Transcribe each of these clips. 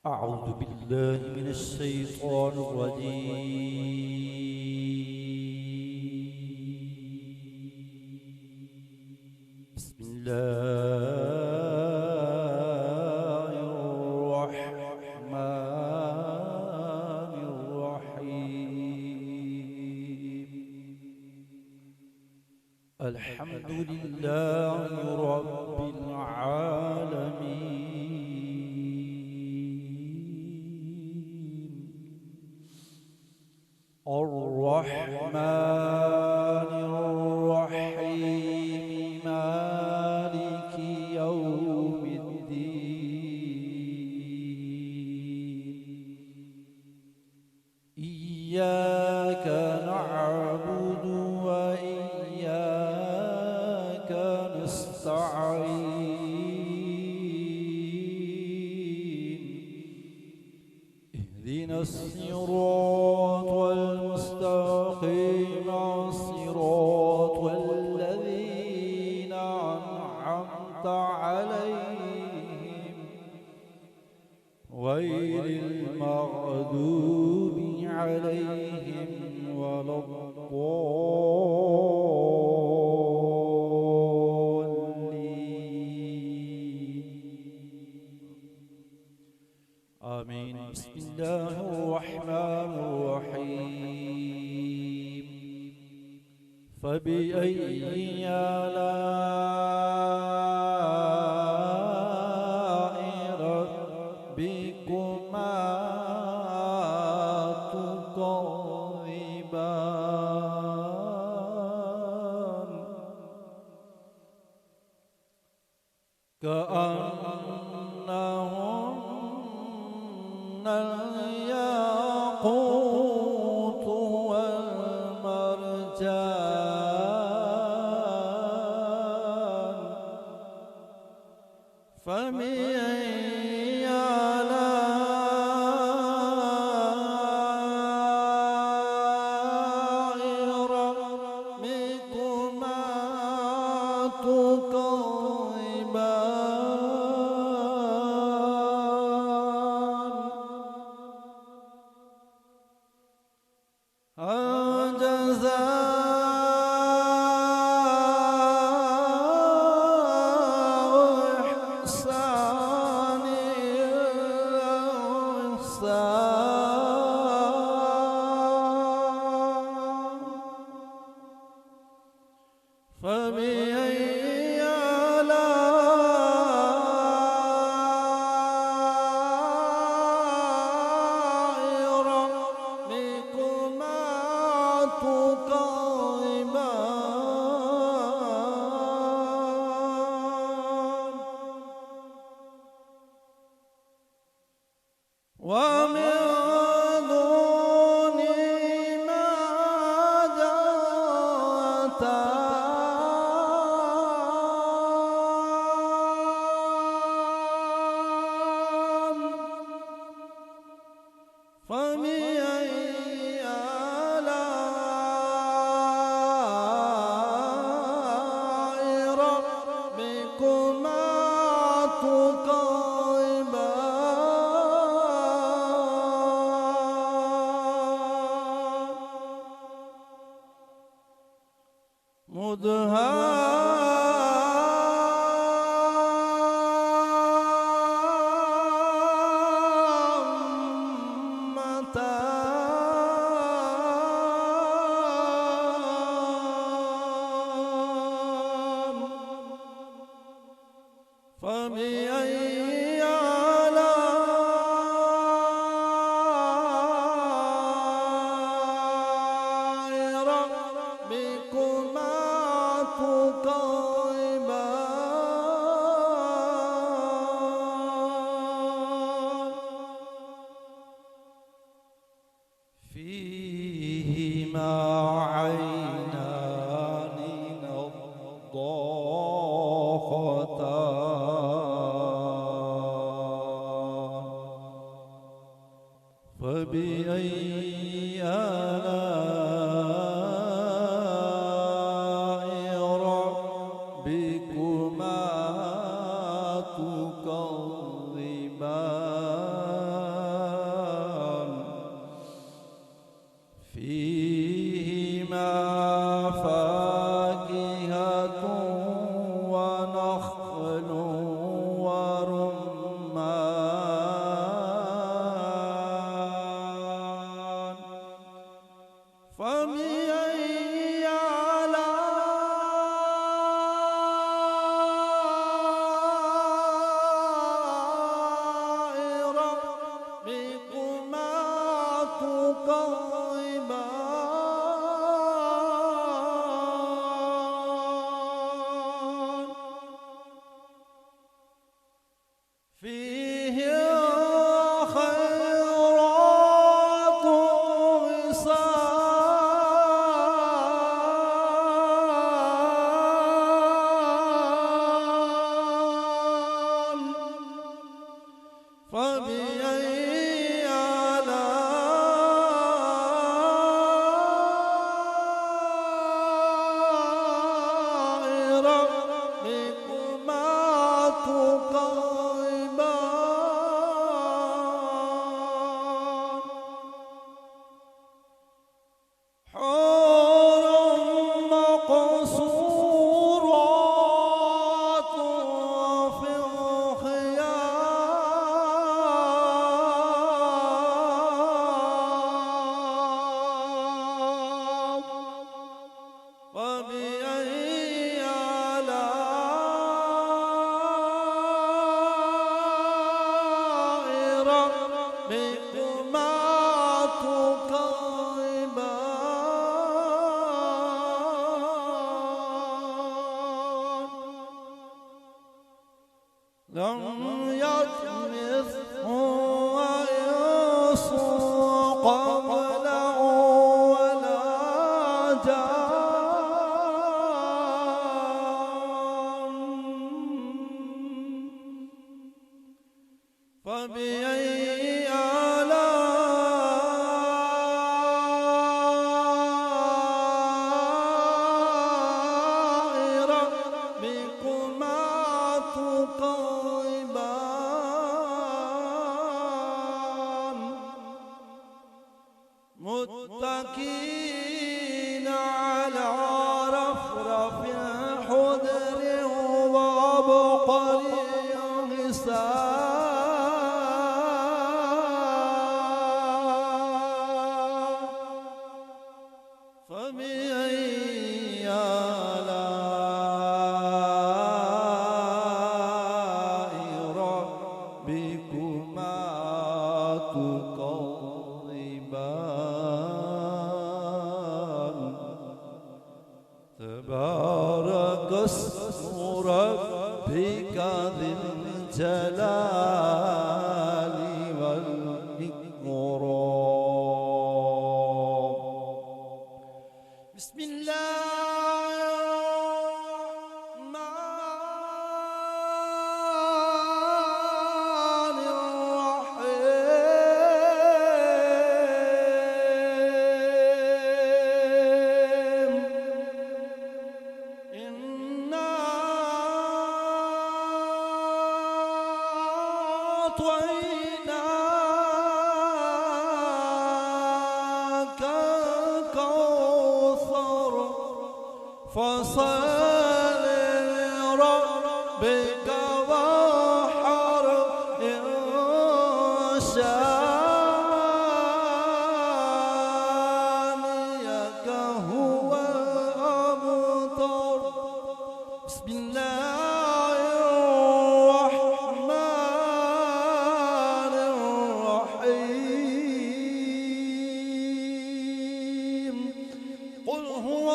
أعوذ بالله من الشيطان الرجيم. بسم الله الرحمن الرحيم. الحمد لله رب العالمين، الرحمن الرحيم، مالك يوم الدين. إياك نعبد وإياك نستعين. اهدنا الصراط المستقيم، صراط الذين أنعمت عليهم غير المغضوب عليهم ولا الضالين. آمين. بسم الله الرحمن الرحيم. فبأي آلاء ربكما تكذبان؟ كأنهن الياقوت والمرجان. فبأي آلاء ربكما تكذبان؟ هل جزاء الإحسان إلا الإحسان؟ فبأي آلاء ربكما تكذبان؟ ومن دونهما جنتان. فبأي آلاء ربكما تكذبان؟ مدهامتان. فبأي آلاء ربكما تكذبان؟ فيهما عينان نضاختان. فبأي آلاء ربكما تكذبان؟ بكما تكرمان لم يطمثه وينص قبله ولا جان فبأي آلاء ربكما تكذبان متكئين على رفرف خضر وعبقري حسان فبأي آلاء ربكما تكذبان تبارك اسم ربك ذي الجلال والإكرام بسم الله الرحمن الرحيم إنا أعطيناك الكوثر فصل لربك وانحر إن شانئك هو الأبتر بسم الله الرحمن الرحيم قل هو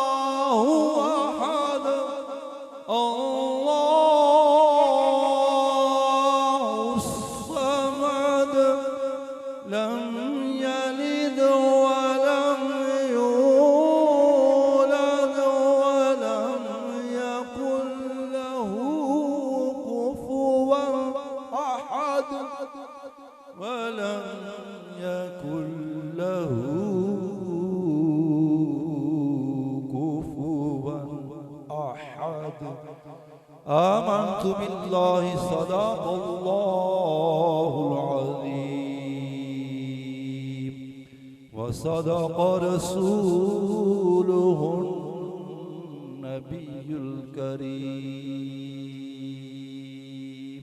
الله أحد الله الصمد لم يلد ولم يولد ولم يكن له كفوا أحد ولم يكن له كفوا أحد آمنت بالله صدق الله العظيم وصدق رسوله النبي الكريم